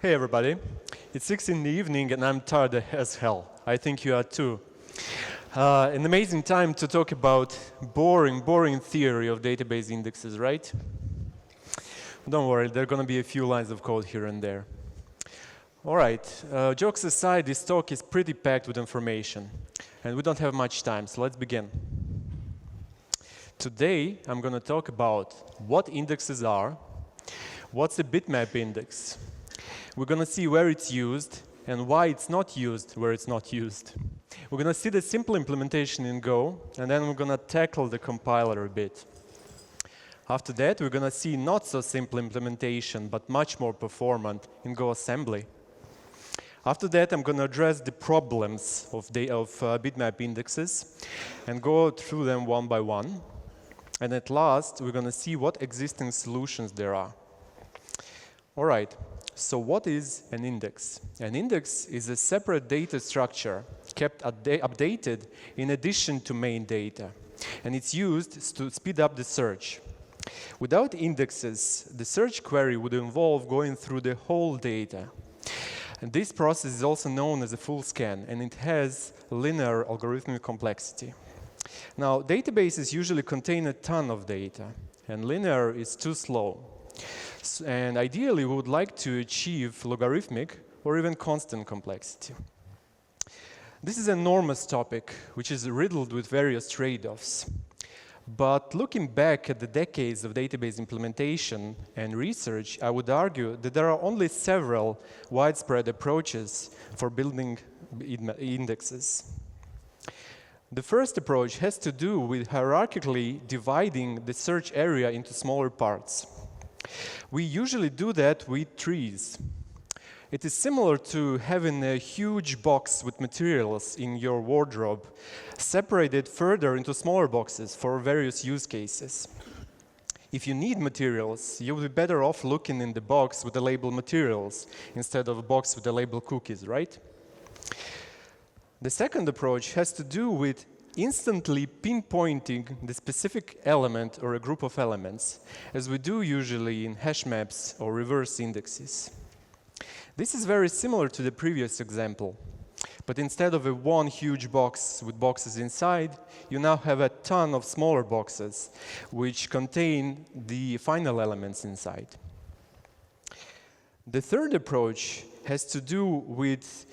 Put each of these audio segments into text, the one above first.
Hey everybody, it's 6 in the evening and I'm tired as hell. I think you are too. An amazing time to talk about boring theory of database indexes, right? Don't worry, there are going to be a few lines of code here and there. All right, jokes aside, this talk is pretty packed with information and we don't have much time, so let's begin. Today, I'm going to talk about what indexes are, what's a bitmap index. We're going to see where it's used and why it's not used where it's not used. We're going to see the simple implementation in Go, and then we're going to tackle the compiler a bit. After that, we're going to see not so simple implementation, but much more performant in Go assembly. After that, I'm going to address the problems of bitmap indexes and go through them one by one. And at last, we're going to see what existing solutions there are. All right, so what is an index? An index is a separate data structure kept updated in addition to main data. And it's used to speed up the search. Without indexes, the search query would involve going through the whole data. And this process is also known as a full scan, and it has linear algorithmic complexity. Now, databases usually contain a ton of data, and linear is too slow. And ideally, we would like to achieve logarithmic or even constant complexity. This is an enormous topic, which is riddled with various trade-offs. But looking back at the decades of database implementation and research, I would argue that there are only several widespread approaches for building indexes. The first approach has to do with hierarchically dividing the search area into smaller parts. We usually do that with trees. It is similar to having a huge box with materials in your wardrobe, separated further into smaller boxes for various use cases. If you need materials, you will be better off looking in the box with the label materials instead of a box with the label cookies, right? The second approach has to do with instantly pinpointing the specific element or a group of elements, as we do usually in hash maps or reverse indexes. This is very similar to the previous example, but instead of one huge box with boxes inside, you now have a ton of smaller boxes which contain the final elements inside. The third approach has to do with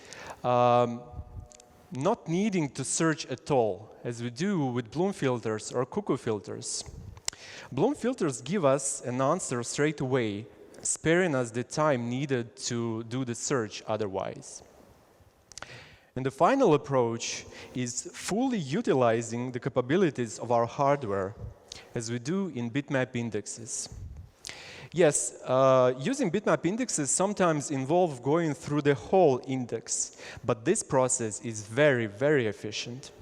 not needing to search at all, as we do with Bloom filters or cuckoo filters. Bloom filters give us an answer straight away, sparing us the time needed to do the search otherwise. And the final approach is fully utilizing the capabilities of our hardware, as we do in bitmap indexes. Yes, using bitmap indexes sometimes involve going through the whole index, but this process is very efficient.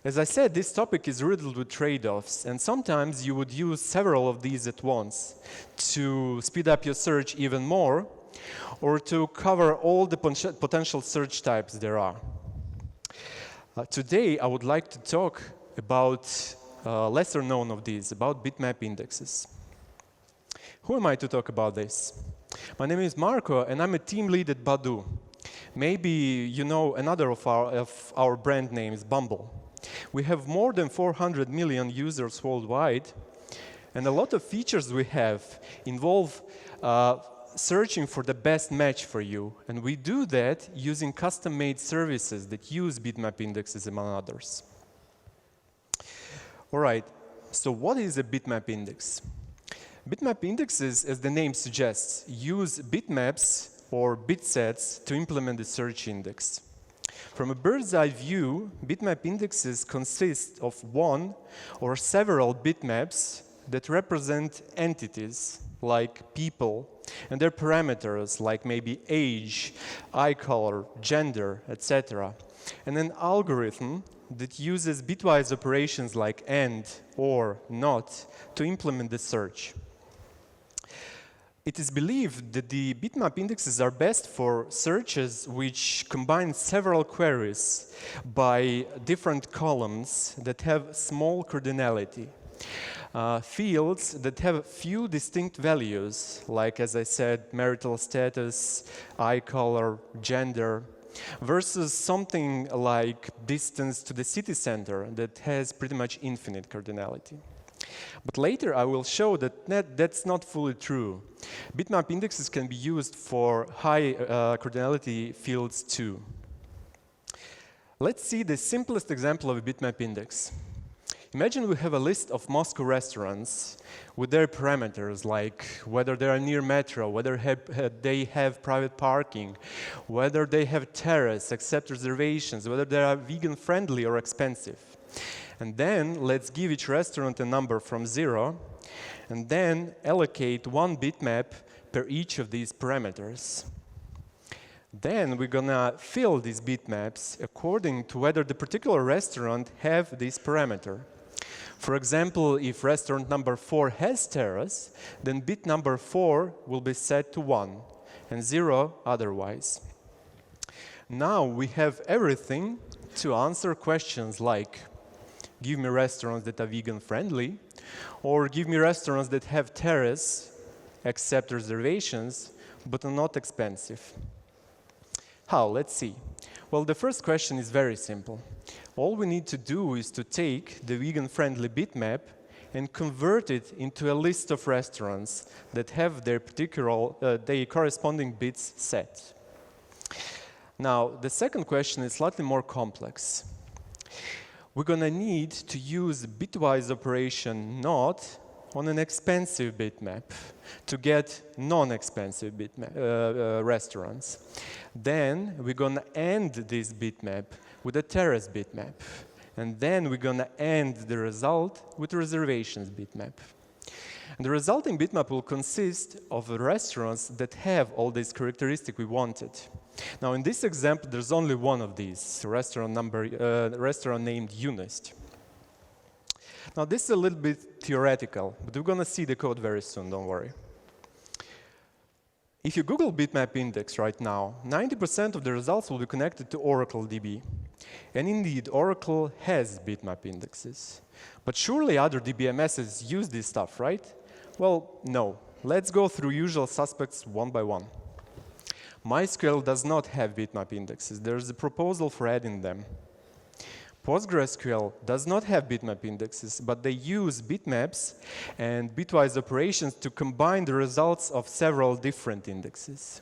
As I said, this topic is riddled with trade-offs, and sometimes you would use several of these at once to speed up your search even more, or to cover all the potential search types there are. Today, I would like to talk about lesser known of these, about bitmap indexes. Who am I to talk about this? My name is Marko, and I'm a team lead at Badoo. Maybe you know another of our brand names, Bumble. We have more than 400 million users worldwide, and a lot of features we have involve searching for the best match for you, and we do that using custom-made services that use bitmap indexes, among others. All right, so what is a bitmap index? Bitmap indexes, as the name suggests, use bitmaps or bitsets to implement the search index. From a bird's eye view, bitmap indexes consist of one or several bitmaps that represent entities like people and their parameters like maybe age, eye color, gender, etc. And an algorithm that uses bitwise operations like AND, OR, NOT to implement the search. It is believed that the bitmap indexes are best for searches which combine several queries by different columns that have small cardinality. fields that have a few distinct values, like, as I said, marital status, eye color, gender, versus something like distance to the city center that has pretty much infinite cardinality. But later I will show that that's not fully true. Bitmap indexes can be used for high cardinality fields too. Let's see the simplest example of a bitmap index. Imagine we have a list of Moscow restaurants with their parameters, like whether they are near metro, whether they have private parking, whether they have terrace, accept reservations, whether they are vegan friendly or expensive. And then let's give each restaurant a number from 0, and then allocate one bitmap per each of these parameters. Then we're gonna fill these bitmaps according to whether the particular restaurant have this parameter. For example, if restaurant number 4 has terrace, then bit number 4 will be set to 1 and 0 otherwise. Now we have everything to answer questions like, give me restaurants that are vegan friendly, or give me restaurants that have terrace, accept reservations, but are not expensive. How? Let's see. Well, the first question is very simple. All we need to do is to take the vegan-friendly bitmap and convert it into a list of restaurants that have their corresponding bits set. Now, the second question is slightly more complex. We're going to need to use bitwise operation not on an expensive bitmap to get non-expensive restaurants. Then we're going to end this bitmap with a terrace bitmap. And then we're going to end the result with a reservations bitmap. And the resulting bitmap will consist of restaurants that have all these characteristics we wanted. Now, in this example, there's only one of these, restaurant named Unist. Now, this is a little bit theoretical, but we're going to see the code very soon, don't worry. If you Google bitmap index right now, 90% of the results will be connected to Oracle DB. And indeed, Oracle has bitmap indexes. But surely other DBMSs use this stuff, right? Well, no. Let's go through usual suspects one by one. MySQL does not have bitmap indexes. There's a proposal for adding them. PostgreSQL does not have bitmap indexes, but they use bitmaps and bitwise operations to combine the results of several different indexes.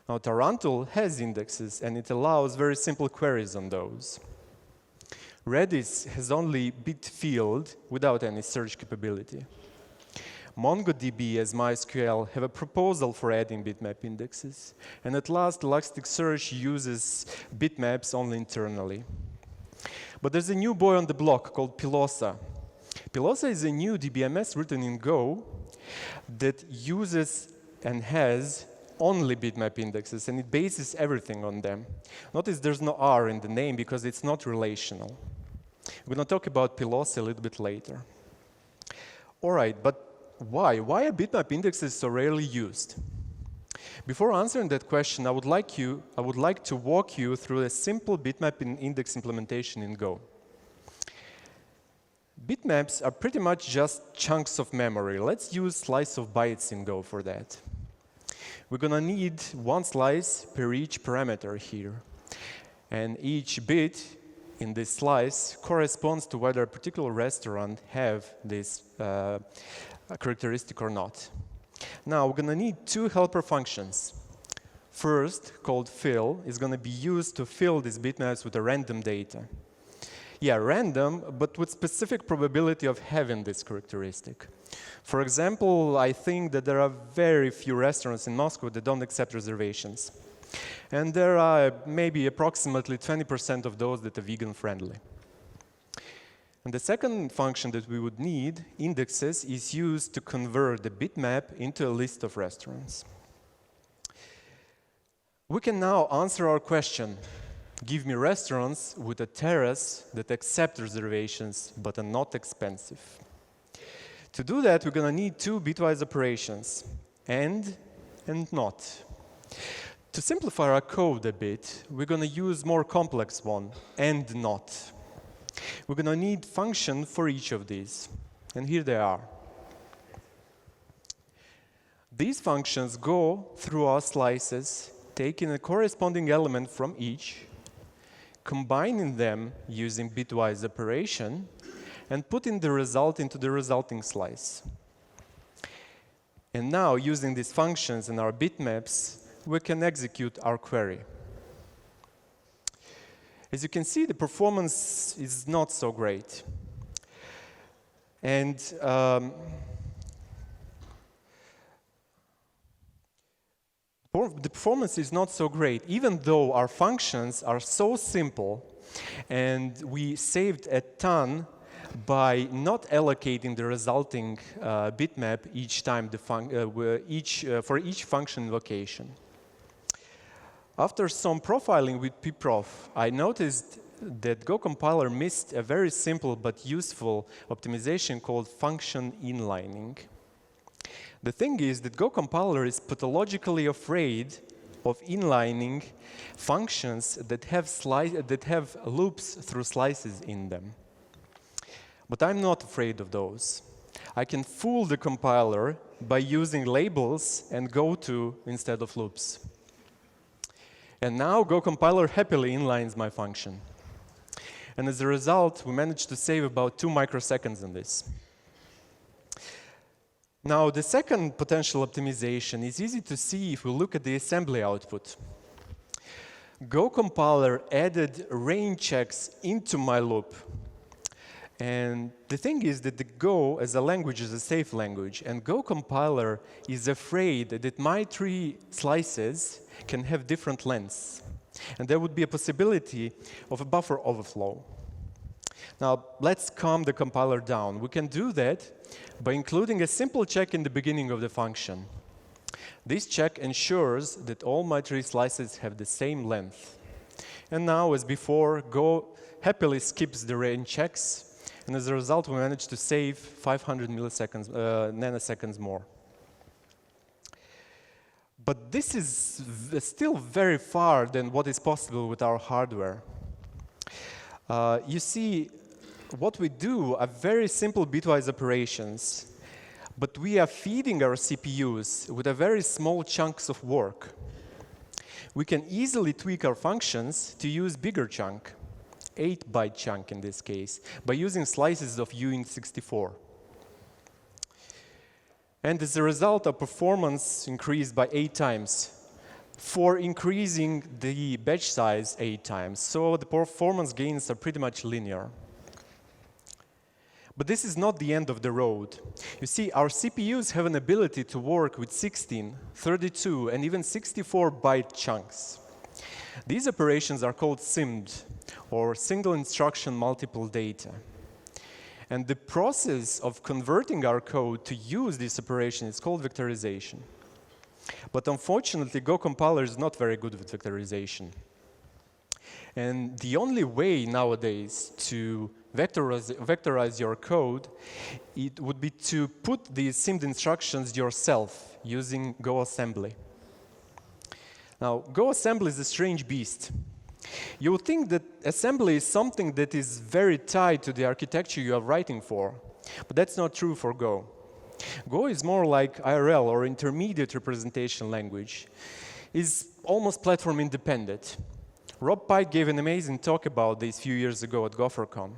Now, Tarantul has indexes, and it allows very simple queries on those. Redis has only bit field without any search capability. MongoDB, as MySQL, have a proposal for adding bitmap indexes. And at last, Elasticsearch uses bitmaps only internally. But there's a new boy on the block called Pilosa. Pilosa is a new DBMS written in Go that uses and has only bitmap indexes, and it bases everything on them. Notice there's no R in the name because it's not relational. We're going to talk about Pilosa a little bit later. All right, but why? Why are bitmap indexes so rarely used? Before answering that question, I would like to walk you through a simple bitmap index implementation in Go. Bitmaps are pretty much just chunks of memory. Let's use slice of bytes in Go for that. We're going to need one slice per each parameter here. And each bit in this slice corresponds to whether a particular restaurant have this characteristic or not. Now, we're going to need two helper functions. First, called fill, is going to be used to fill these bitmaps with a random data. Yeah, random, but with specific probability of having this characteristic. For example, I think that there are very few restaurants in Moscow that don't accept reservations. And there are maybe approximately 20% of those that are vegan friendly. And the second function that we would need, indexes, is used to convert the bitmap into a list of restaurants. We can now answer our question, give me restaurants with a terrace that accept reservations but are not expensive. To do that, we're going to need two bitwise operations, and not. To simplify our code a bit, we're going to use more complex one, and not. We're going to need function for each of these. And here they are. These functions go through our slices, taking a corresponding element from each, combining them using bitwise operation, and putting the result into the resulting slice. And now, using these functions and our bitmaps, we can execute our query. As you can see, the performance is not so great. And the performance is not so great, even though our functions are so simple, and we saved a ton by not allocating the resulting bitmap each time for each function invocation. After some profiling with pprof, I noticed that Go compiler missed a very simple but useful optimization called function inlining. The thing is that Go compiler is pathologically afraid of inlining functions that have loops through slices in them. But I'm not afraid of those. I can fool the compiler by using labels and goto instead of loops. And now Go compiler happily inlines my function. And as a result, we managed to save about 2 microseconds on this. Now, the second potential optimization is easy to see if we look at the assembly output. Go compiler added rain checks into my loop. And the thing is that the Go as a language is a safe language, and Go compiler is afraid that my 3 slices can have different lengths. And there would be a possibility of a buffer overflow. Now, let's calm the compiler down. We can do that by including a simple check in the beginning of the function. This check ensures that all my 3 slices have the same length. And now, as before, Go happily skips the rain checks, and as a result, we managed to save 500 nanoseconds more. But this is still very far than what is possible with our hardware. You see, what we do are very simple bitwise operations, but we are feeding our CPUs with a very small chunks of work. We can easily tweak our functions to use bigger chunk, 8-byte chunk in this case, by using slices of uint64. And as a result, our performance increased by 8 times for increasing the batch size 8 times. So the performance gains are pretty much linear. But this is not the end of the road. You see, our CPUs have an ability to work with 16, 32, and even 64-byte chunks. These operations are called SIMD, or single instruction multiple data. And the process of converting our code to use this operation is called vectorization. But unfortunately, Go compiler is not very good with vectorization. And the only way nowadays to vectorize your code, it would be to put these SIMD instructions yourself using Go assembly. Now, Go assembly is a strange beast. You would think that assembly is something that is very tied to the architecture you are writing for, but that's not true for Go. Go is more like IRL, or intermediate representation language. It's almost platform independent. Rob Pike gave an amazing talk about this a few years ago at GopherCon.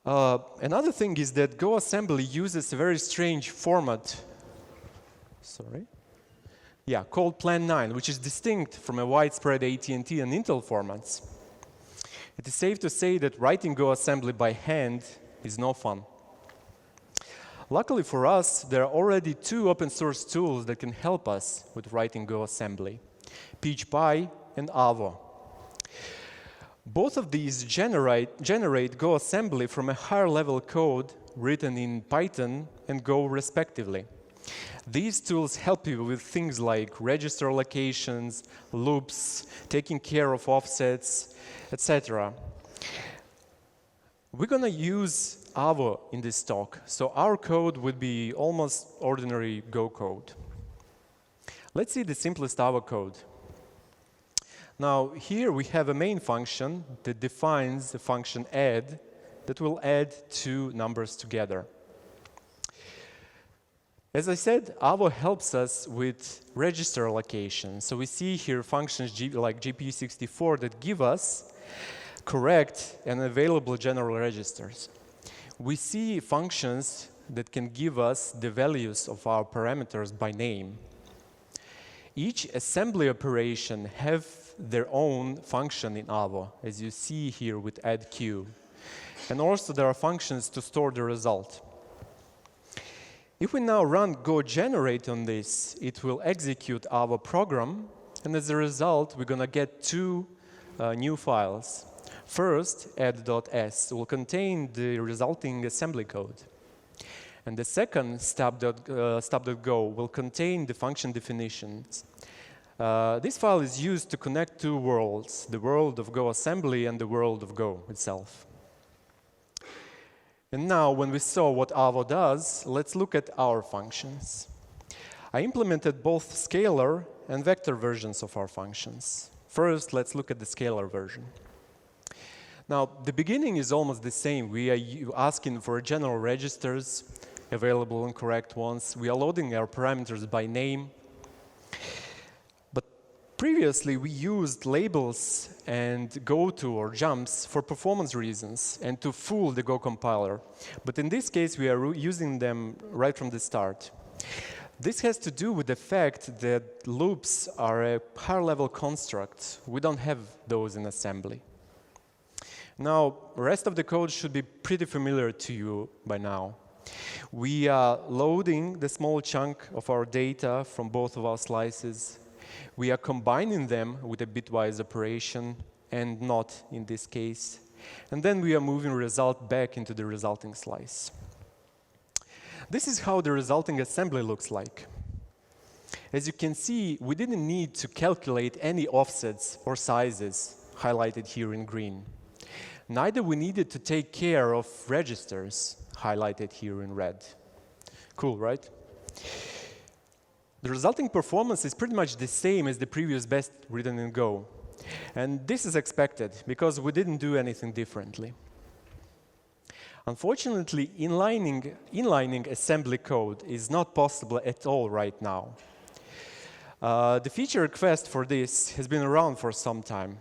Another thing is that Go assembly uses a very strange format. Called Plan 9, which is distinct from a widespread AT&T and Intel formats. It is safe to say that writing Go assembly by hand is no fun. Luckily for us, there are already 2 open source tools that can help us with writing Go assembly, PeachPy and Avo. Both of these generate Go assembly from a higher level code written in Python and Go respectively. These tools help you with things like register allocations, loops, taking care of offsets, etc. We're going to use Avo in this talk, so our code would be almost ordinary Go code. Let's see the simplest Avo code. Now, here we have a main function that defines the function add that will add two numbers together. As I said, AVO helps us with register allocation. So we see here functions like GPU64 that give us correct and available general registers. We see functions that can give us the values of our parameters by name. Each assembly operation have their own function in AVO, as you see here with addQ. And also there are functions to store the result. If we now run GoGenerate on this, it will execute our program, and as a result, we're going to get two new files. First, add.s will contain the resulting assembly code. And the second, stub.go, will contain the function definitions. This file is used to connect two worlds, the world of Go assembly and the world of Go itself. And now, when we saw what AVO does, let's look at our functions. I implemented both scalar and vector versions of our functions. First, let's look at the scalar version. Now, the beginning is almost the same. We are asking for general registers, available and correct ones. We are loading our parameters by name. Previously, we used labels and goto or jumps for performance reasons and to fool the Go compiler. But in this case, we are using them right from the start. This has to do with the fact that loops are a higher-level construct. We don't have those in assembly. Now, the rest of the code should be pretty familiar to you by now. We are loading the small chunk of our data from both of our slices. We are combining them with a bitwise operation, and not in this case. And then we are moving result back into the resulting slice. This is how the resulting assembly looks like. As you can see, we didn't need to calculate any offsets or sizes, highlighted here in green. Neither we needed to take care of registers, highlighted here in red. Cool, right? The resulting performance is pretty much the same as the previous best written in Go. And this is expected, because we didn't do anything differently. Unfortunately, inlining assembly code is not possible at all right now. The feature request for this has been around for some time.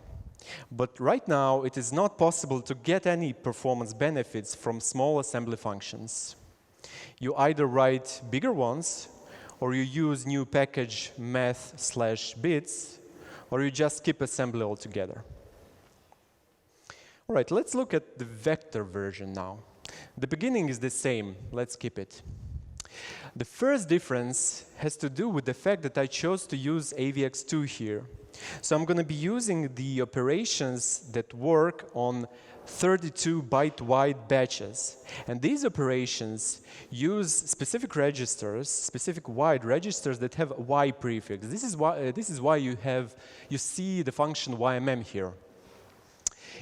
But right now, it is not possible to get any performance benefits from small assembly functions. You either write bigger ones, or you use new package math/bits, or you just skip assembly altogether. All right, let's look at the vector version now. The beginning is the same. Let's skip it. The first difference has to do with the fact that I chose to use AVX2 here. So I'm going to be using the operations that work on 32-byte wide batches. And these operations use specific registers, specific wide registers that have a Y prefix. This is why you see the function YMM here.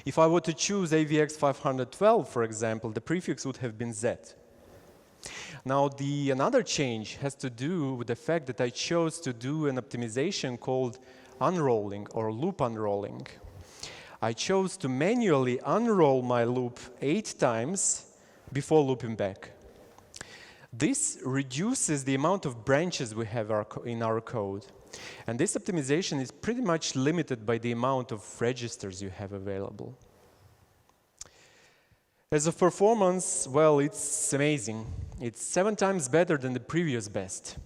If I were to choose AVX 512, for example, the prefix would have been Z. Now, another change has to do with the fact that I chose to do an optimization called unrolling or loop unrolling. I chose to manually unroll my loop 8 times before looping back. This reduces the amount of branches we have in our code. And this optimization is pretty much limited by the amount of registers you have available. As of performance, well, it's amazing. It's 7 times better than the previous best.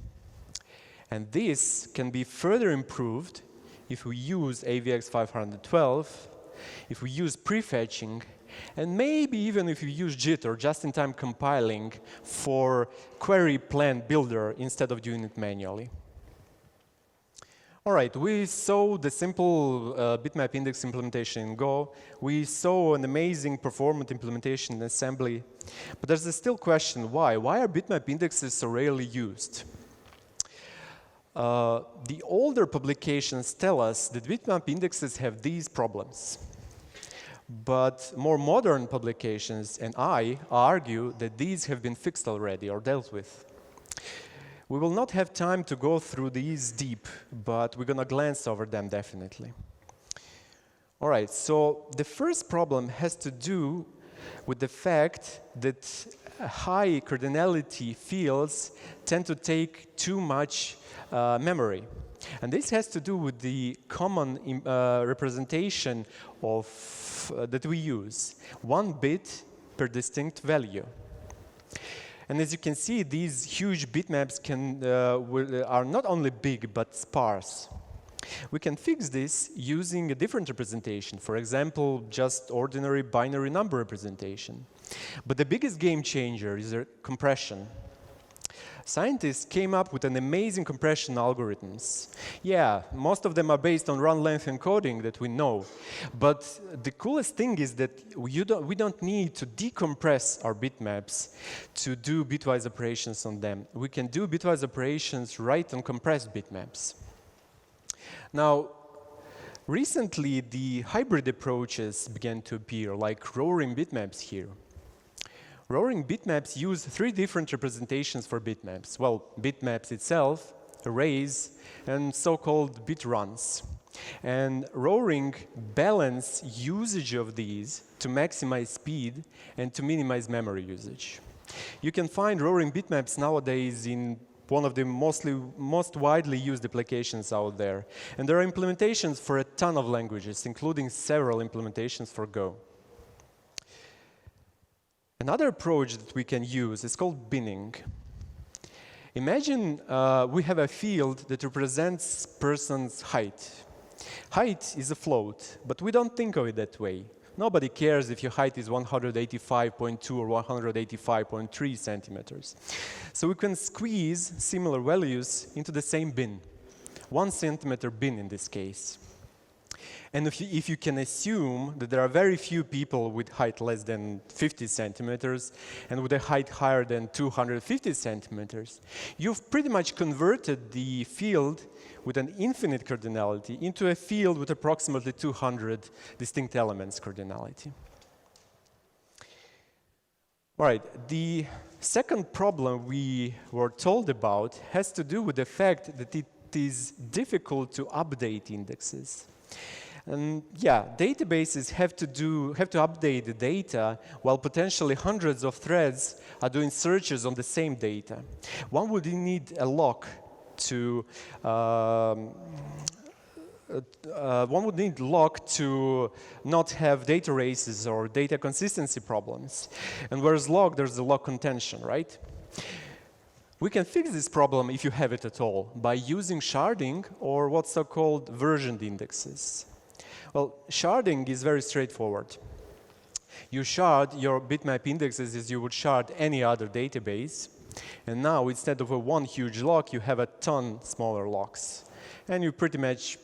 And this can be further improved if we use AVX 512, if we use prefetching, and maybe even if you use JIT or just-in-time compiling for query plan builder instead of doing it manually. All right, we saw the simple bitmap index implementation in Go. We saw an amazing performant implementation in assembly. But there's a still question, why? Why are bitmap indexes so rarely used? The older publications tell us that bitmap indexes have these problems. But more modern publications and I argue that these have been fixed already or dealt with. We will not have time to go through these deep, but we're going to glance over them definitely. All right, so the first problem has to do with the fact that high cardinality fields tend to take too much memory. And this has to do with the common representation of that we use, 1 bit per distinct value. And as you can see, these huge bitmaps are not only big, but sparse. We can fix this using a different representation, for example, just ordinary binary number representation. But the biggest game changer is compression. Scientists came up with an amazing compression algorithms. Yeah, most of them are based on run length encoding that we know. But the coolest thing is that we don't need to decompress our bitmaps to do bitwise operations on them. We can do bitwise operations right on compressed bitmaps. Now, recently the hybrid approaches began to appear, like roaring bitmaps here. Roaring bitmaps use 3 different representations for bitmaps. Well, bitmaps itself, arrays, and so-called bit runs. And roaring balance usage of these to maximize speed and to minimize memory usage. You can find roaring bitmaps nowadays in one of the most widely used applications out there. And there are implementations for a ton of languages, including several implementations for Go. Another approach that we can use is called binning. Imagine we have a field that represents person's height. Height is a float, but we don't think of it that way. Nobody cares if your height is 185.2 or 185.3 centimeters. So we can squeeze similar values into the same bin, 1 centimeter bin in this case. And if you can assume that there are very few people with height less than 50 centimeters and with a height higher than 250 centimeters, you've pretty much converted the field with an infinite cardinality into a field with approximately 200 distinct elements cardinality. All right, the second problem we were told about has to do with the fact that it is difficult to update indexes. And yeah, databases have to update the data while potentially hundreds of threads are doing searches on the same data. One would need a lock to not have data races or data consistency problems. And whereas log, there's the log contention, right? We can fix this problem, if you have it at all, by using sharding or what's so-called versioned indexes. Well, sharding is very straightforward. You shard your bitmap indexes as you would shard any other database. And now, instead of one huge lock, you have a ton smaller locks. And you pretty much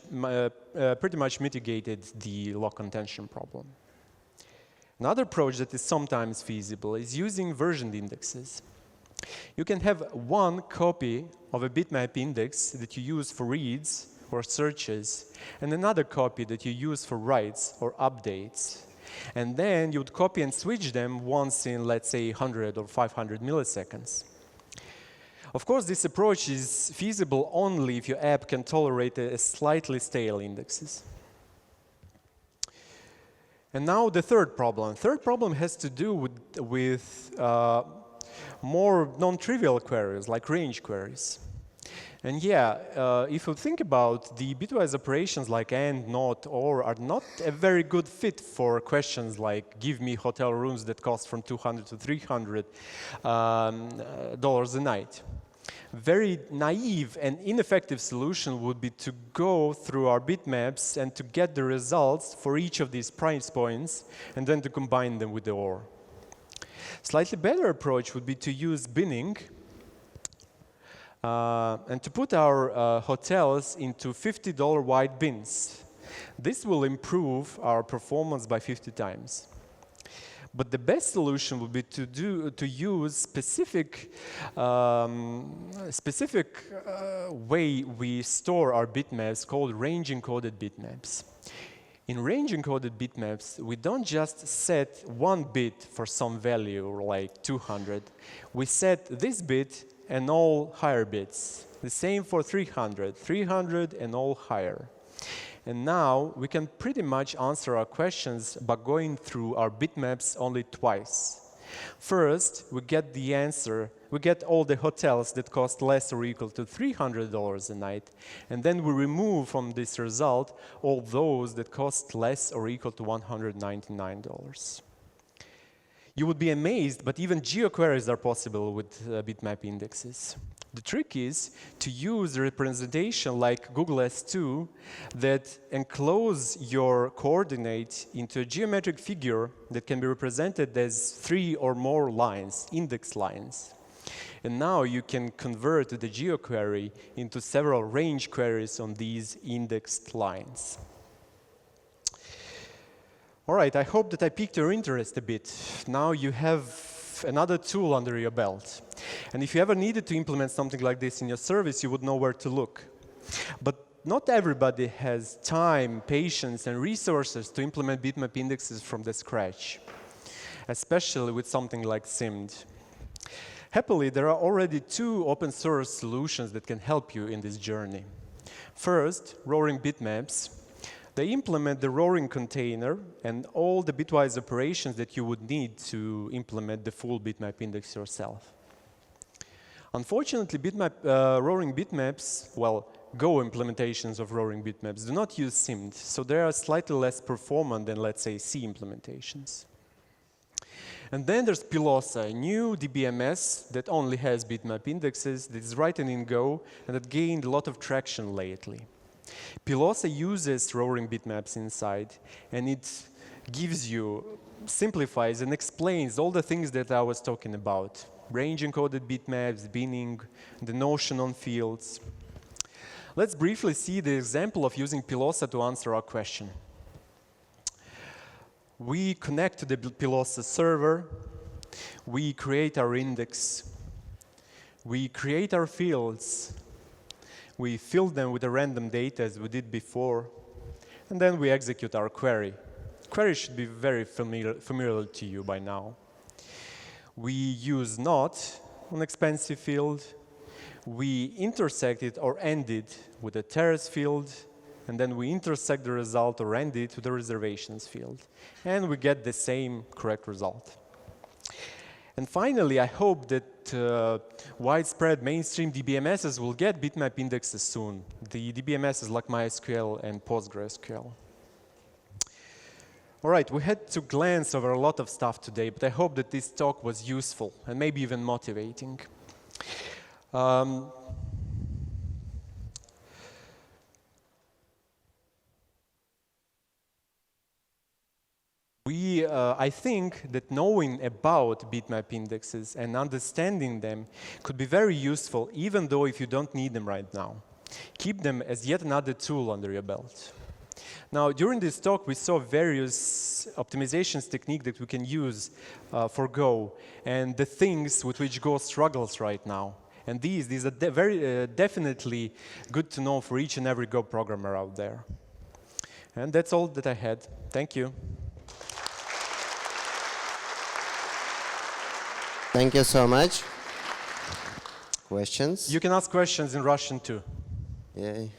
mitigated the lock contention problem. Another approach that is sometimes feasible is using versioned indexes. You can have 1 copy of a bitmap index that you use for reads or searches, and another copy that you use for writes or updates. And then you would copy and switch them once in, let's say, 100 or 500 milliseconds. Of course, this approach is feasible only if your app can tolerate a slightly stale indexes. And now the third problem. Third problem has to do with more non-trivial queries, like range queries. And yeah, if you think about the bitwise operations like AND, NOT, OR are not a very good fit for questions like give me hotel rooms that cost from $200 to $300 a night. Very naive and ineffective solution would be to go through our bitmaps and to get the results for each of these price points and then to combine them with the OR. Slightly better approach would be to use binning and to put our hotels into $50 wide bins. This will improve our performance by 50 times. But the best solution would be to use specific way we store our bitmaps called range-encoded bitmaps. In range-encoded bitmaps, we don't just set 1 bit for some value, like 200. We set this bit and all higher bits. The same for 300 and all higher. And now we can pretty much answer our questions by going through our bitmaps only twice. First, we get the answer. We get all the hotels that cost less or equal to $300 a night, and then we remove from this result all those that cost less or equal to $199. You would be amazed, but even geoqueries are possible with bitmap indexes. The trick is to use a representation like Google S2 that enclose your coordinate into a geometric figure that can be represented as 3 or more lines, index lines. And now you can convert the geoquery into several range queries on these indexed lines. All right, I hope that I piqued your interest a bit. Now you have another tool under your belt. And if you ever needed to implement something like this in your service, you would know where to look. But not everybody has time, patience, and resources to implement bitmap indexes from the scratch, especially with something like SIMD. Happily, there are already 2 open source solutions that can help you in this journey. First, Roaring Bitmaps. They implement the Roaring container and all the bitwise operations that you would need to implement the full bitmap index yourself. Unfortunately, Roaring Bitmaps, well, Go implementations of Roaring Bitmaps do not use SIMD, so they are slightly less performant than, let's say, C implementations. And then there's Pilosa, a new DBMS that only has bitmap indexes, that is written in Go, and that gained a lot of traction lately. Pilosa uses Roaring Bitmaps inside, and it gives you, simplifies and explains all the things that I was talking about. Range-encoded bitmaps, binning, the notion on fields. Let's briefly see the example of using Pilosa to answer our question. We connect to the Pilosa server, we create our index, we create our fields, we fill them with the random data as we did before, and then we execute our query. Query should be very familiar to you by now. We use not an expensive field, we intersect it or end it with a terrace field, and then we intersect the result or end it with the reservations field. And we get the same correct result. And finally, I hope that widespread mainstream DBMSs will get bitmap indexes soon. The DBMSs like MySQL and PostgreSQL. All right, we had to glance over a lot of stuff today, but I hope that this talk was useful and maybe even motivating. I think that knowing about bitmap indexes and understanding them could be very useful, even though if you don't need them right now. Keep them as yet another tool under your belt. Now, during this talk, we saw various optimizations techniques that we can use for Go and the things with which Go struggles right now. And these are very definitely good to know for each and every Go programmer out there. And that's all that I had. Thank you. Thank you so much. Questions? You can ask questions in Russian too. Yay.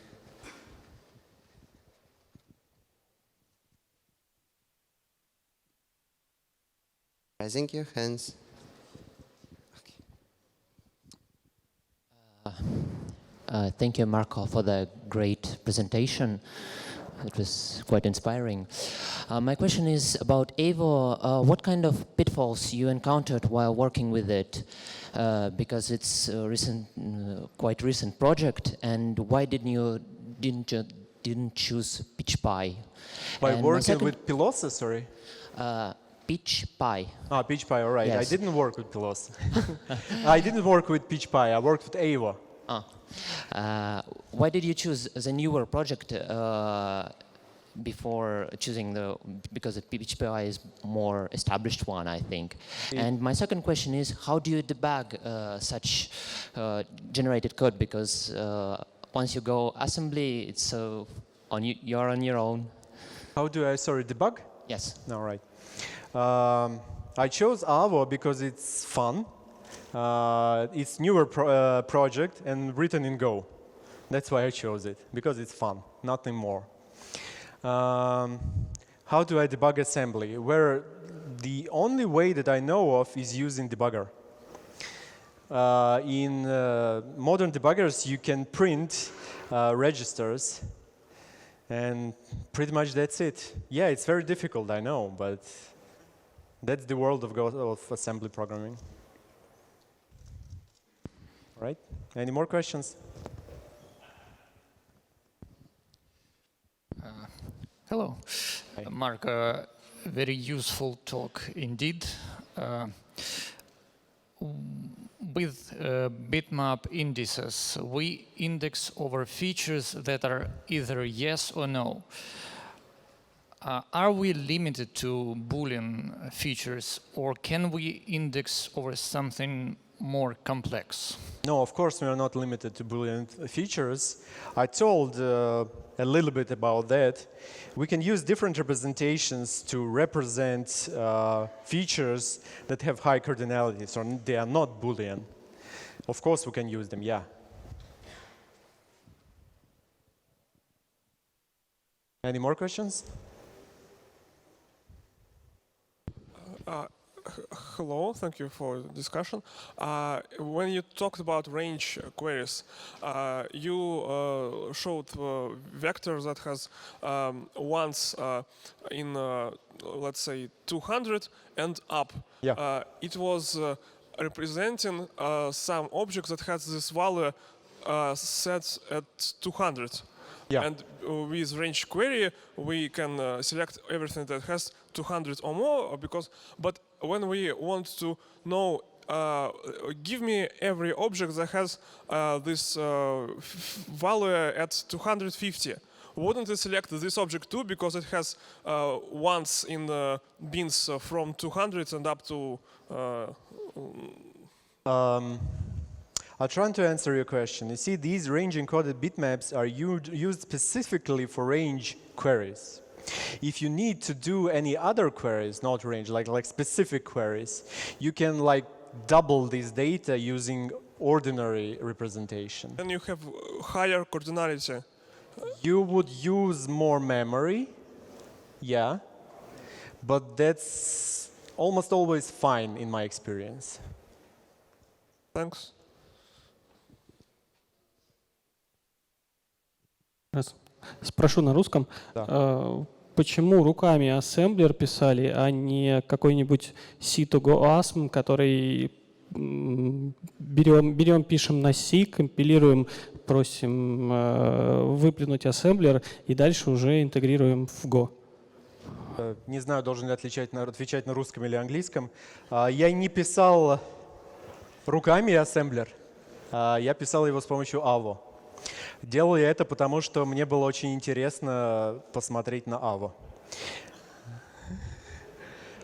Raising your hands. Thank you, Marko, for the great presentation. It was quite inspiring. My question is about Evo. What kind of pitfalls you encountered while working with it? Because it's a quite recent project, and why didn't choose PitchPy? By working with Pilosa, sorry? PitchPy. Ah, PitchPy, all right. Yes. I didn't work with Pilosa. I didn't work with PitchPy. I worked with Evo. Why did you choose the newer project before choosing because the PitchPy is more established one, I think. And my second question is, how do you debug such generated code? Because once you go assembly, it's you're on your own. How do I, debug? Yes. All right. I chose Avo because it's fun. It's newer project and written in Go. That's why I chose it, because it's fun, nothing more. How do I debug assembly? Where the only way that I know of is using debugger. In modern debuggers, you can print registers, and pretty much that's it. Yeah, it's very difficult, I know, but that's the world of assembly programming. All right? Any more questions? Hello. Hi. Mark, very useful talk indeed. With bitmap indices, we index over features that are either yes or no. Are we limited to Boolean features, or can we index over something more complex? No, of course we are not limited to Boolean features. I told a little bit about that. We can use different representations to represent features that have high cardinality, so they are not Boolean. Of course we can use them, yeah. Any more questions? Hello, thank you for the discussion. When you talked about range queries, you showed vector that has ones in, let's say, 200 and up. Yeah. It was representing some object that has this value set at 200. Yeah. And with range query, we can select everything that has 200 or more, but when we want to know, give me every object that has this value at 250. Wouldn't it select this object too, because it has ones in the bins from 200 and up to... I'll try to answer your question. You see, these range-encoded bitmaps are used specifically for range queries. If you need to do any other queries, not range, like specific queries, you can like double this data using ordinary representation. And you have higher cardinality. You would use more memory, yeah, but that's almost always fine in my experience. Thanks. Спрошу на русском. Да. Почему руками ассемблер писали, а не какой-нибудь C2Go-ASM, который берем, пишем на C, компилируем, просим выплюнуть ассемблер и дальше уже интегрируем в Go? Не знаю, должен ли отвечать на русском или английском. Я не писал руками ассемблер, я писал его с помощью AVO. Делал я это потому, что мне было очень интересно посмотреть на AVO.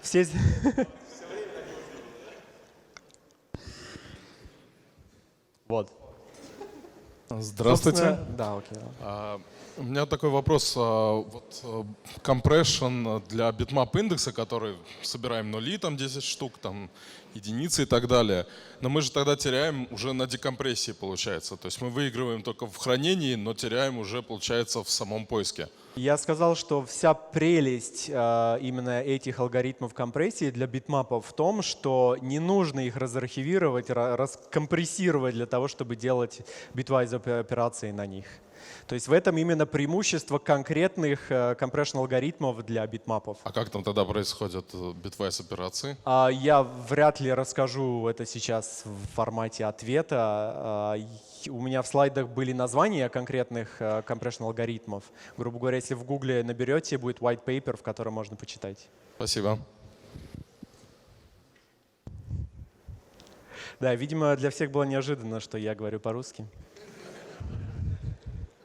Все... Вот. Здравствуйте. Да, окей. У меня такой вопрос. Вот compression для bitmap индекса, который собираем нули, там 10 штук, там единицы и так далее. Но мы же тогда теряем уже на декомпрессии, получается. То есть мы выигрываем только в хранении, но теряем уже, получается, в самом поиске. Я сказал, что вся прелесть именно этих алгоритмов компрессии для битмапов в том, что не нужно их разархивировать, раскомпрессировать для того, чтобы делать bitwise операции на них. То есть в этом именно преимущество конкретных compression алгоритмов для битмапов. А как там тогда происходят bitwise операции? Я вряд ли расскажу это сейчас в формате ответа. У меня в слайдах были названия конкретных compression алгоритмов. Грубо говоря, если в Гугле наберете, будет white paper, в котором можно почитать. Спасибо. Да, видимо, для всех было неожиданно, что я говорю по-русски.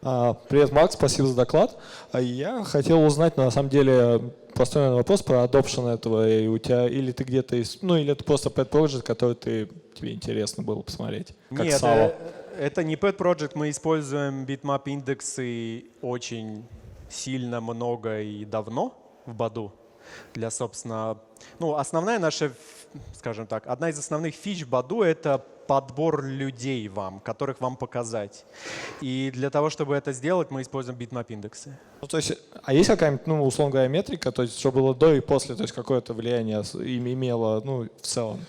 Привет, Марк, спасибо за доклад. Я хотел узнать, на самом деле, простой вопрос про adoption этого, и у тебя, или ты где-то, или это просто pet project, который тебе интересно было посмотреть, как Нет, SAO. это не pet project, мы используем bitmap индексы очень сильно, много и давно в Badoo. для, собственно, ну, основная наша, скажем так, одна из основных фич Badoo — это подбор людей вам, которых вам показать. И для того, чтобы это сделать, мы используем Bitmap индексы. Ну, то есть, а есть какая-нибудь, ну, условно говоря, метрика, то есть, что было до и после, то есть, какое-то влияние имело, ну, в целом?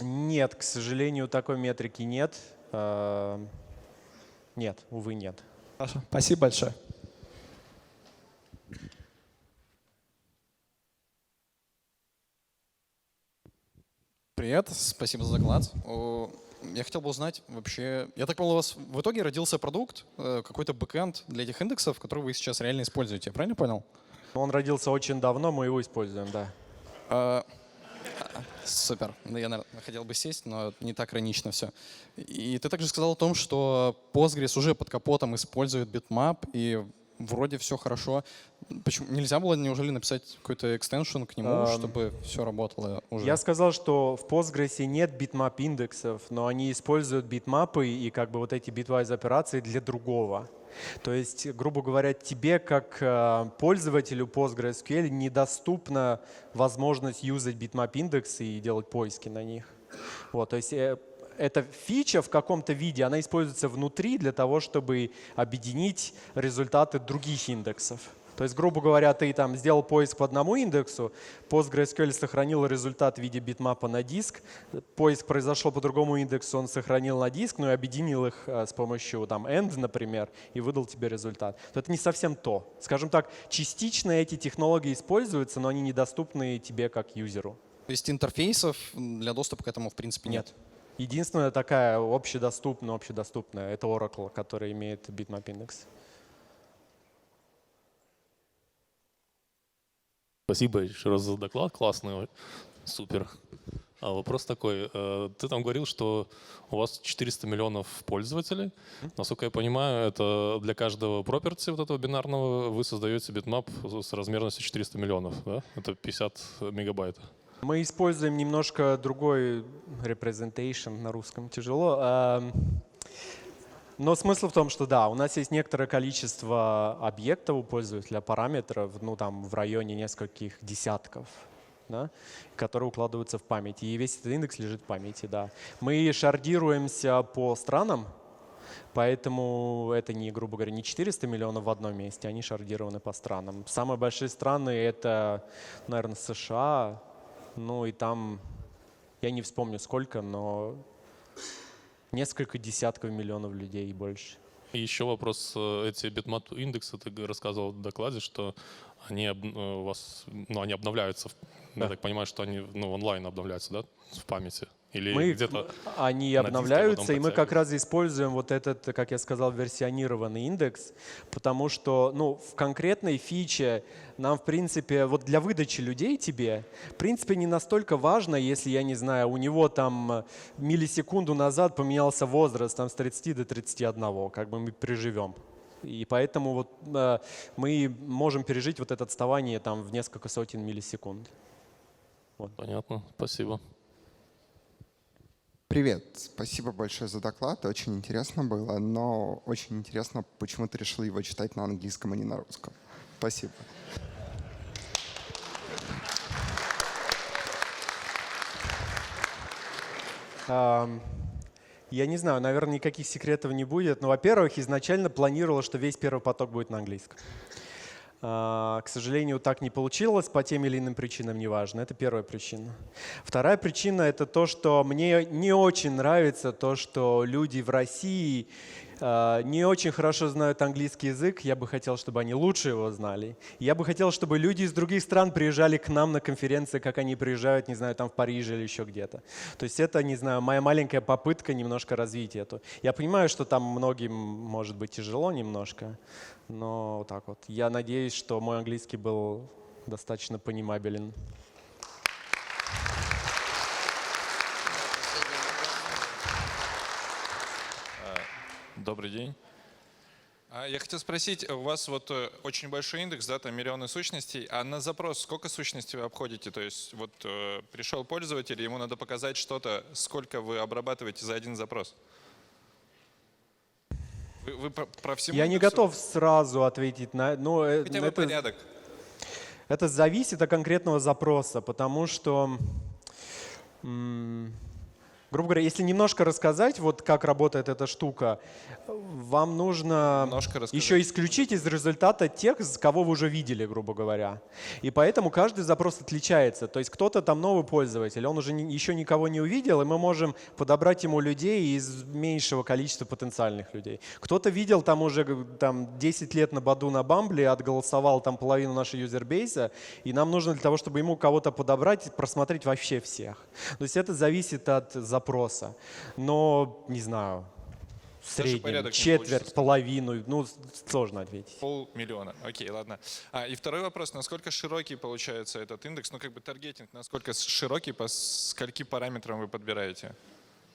Нет, к сожалению, такой метрики нет. Нет, увы, нет. Хорошо, спасибо большое. Привет, спасибо за доклад. Я хотел бы узнать вообще, я так понял, у вас в итоге родился продукт, какой-то бэкэнд для этих индексов, который вы сейчас реально используете, я правильно понял? Он родился очень давно, мы его используем, да. Супер. Я, наверное, хотел бы сесть, но не так иронично все. И ты также сказал о том, что Postgres уже под капотом использует Bitmap, и вроде все хорошо. Почему нельзя было, неужели, написать какой-то экстеншн к нему, чтобы все работало уже? Я сказал, что в Postgres нет bitmap индексов, но они используют битмапы и как бы вот эти bitwise операции для другого. То есть, грубо говоря, тебе как пользователю PostgreSQL недоступна возможность юзать bitmap индексы и делать поиски на них. Вот, то есть эта фича в каком-то виде, она используется внутри для того, чтобы объединить результаты других индексов. То есть, грубо говоря, ты там сделал поиск по одному индексу, PostgreSQL сохранил результат в виде битмапа на диск, поиск произошел по другому индексу, он сохранил на диск, ну и объединил их с помощью там end, например, и выдал тебе результат. То это не совсем то. Скажем так, частично эти технологии используются, но они недоступны тебе как юзеру. То есть интерфейсов для доступа к этому в принципе нет? Единственная такая общедоступная, это Oracle, который имеет bitmap индекс. Спасибо еще раз за доклад, классный, супер. А вопрос такой, ты там говорил, что у вас 400 миллионов пользователей. Насколько я понимаю, это для каждого property вот этого бинарного вы создаете битмап с размерностью 400 миллионов, да? Это 50 мегабайт. Мы используем немножко другой representation, на русском тяжело. Но смысл в том, что да, у нас есть некоторое количество объектов у пользователя, параметров, ну там в районе нескольких десятков, да, которые укладываются в память. И весь этот индекс лежит в памяти, да. Мы шардируемся по странам, поэтому это не, грубо говоря, не 400 миллионов в одном месте, они шардированы по странам. Самые большие страны — это, наверное, США, ну и там, я не вспомню сколько, но несколько десятков миллионов людей и больше. И еще вопрос, эти bitmap индексы, ты рассказывал в докладе, что они у вас, ну, они обновляются, да. Я так понимаю, что они онлайн обновляются, да, в памяти? Или где-то они обновляются, и мы как раз используем вот этот, как я сказал, версионированный индекс, потому что, ну, в конкретной фиче нам, в принципе, вот для выдачи людей тебе, в принципе, не настолько важно, если, я не знаю, у него там миллисекунду назад поменялся возраст там с 30 до 31, как бы мы переживем. И поэтому вот мы можем пережить вот это отставание там в несколько сотен миллисекунд. Вот. Понятно, спасибо. Привет, спасибо большое за доклад, очень интересно было, но очень интересно, почему ты решил его читать на английском, а не на русском. Спасибо. Я не знаю, наверное, никаких секретов не будет, но, во-первых, изначально планировал, что весь первый поток будет на английском. К сожалению, так не получилось по тем или иным причинам, неважно. Это первая причина. Вторая причина — это то, что мне не очень нравится то, что люди в России не очень хорошо знают английский язык. Я бы хотел, чтобы они лучше его знали. Я бы хотел, чтобы люди из других стран приезжали к нам на конференции, как они приезжают, не знаю, там в Париже или еще где-то. То есть это, не знаю, моя маленькая попытка немножко развить эту. Я понимаю, что там многим может быть тяжело немножко, но вот так вот. Я надеюсь, что мой английский был достаточно понимабелен. Добрый день. Я хотел спросить, у вас вот очень большой индекс, да, там миллионы сущностей, а на запрос сколько сущностей вы обходите? То есть вот пришел пользователь, ему надо показать что-то, сколько вы обрабатываете за один запрос? Вы про всему Я не готов сразу ответить на... Хотя бы порядок. Это зависит от конкретного запроса, потому что, грубо говоря, если немножко рассказать, вот как работает эта штука, вам нужно еще исключить из результата тех, кого вы уже видели, грубо говоря. И поэтому каждый запрос отличается. То есть кто-то там новый пользователь, он уже еще никого не увидел, и мы можем подобрать ему людей из меньшего количества потенциальных людей. Кто-то видел там уже 10 лет на Badoo, на Бамбле, отголосовал там половину нашего юзербейса, и нам нужно для того, чтобы ему кого-то подобрать, просмотреть вообще всех. То есть это зависит от запроса. Но, не знаю, в среднем четверть, половину, ну, сложно ответить. 500 000, окей, ладно. И второй вопрос, насколько широкий получается этот индекс, ну как бы таргетинг, насколько широкий, по скольки параметрам вы подбираете?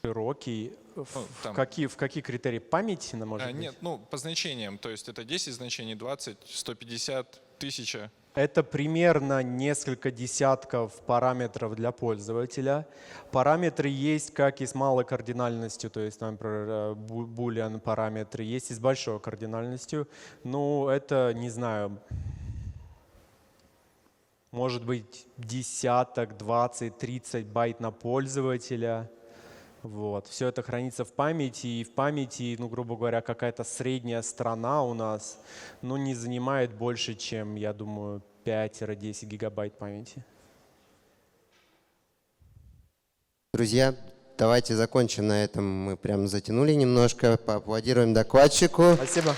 Широкий, в какие критерии? Память, может быть? Нет, ну по значениям, то есть это 10 значений, 20, 150, 1000? Это примерно несколько десятков параметров для пользователя. Параметры есть как и с малой кардинальностью, то есть, например, boolean параметры, есть и с большой кардинальностью. Ну, это, не знаю, может быть десяток, 20, 30 байт на пользователя. Вот. Все это хранится в памяти, и в памяти, ну, грубо говоря, какая-то средняя строка у нас, ну, не занимает больше, чем, я думаю, 5-10 гигабайт памяти. Друзья, давайте закончим на этом. Мы прям затянули немножко. Поаплодируем докладчику. Спасибо.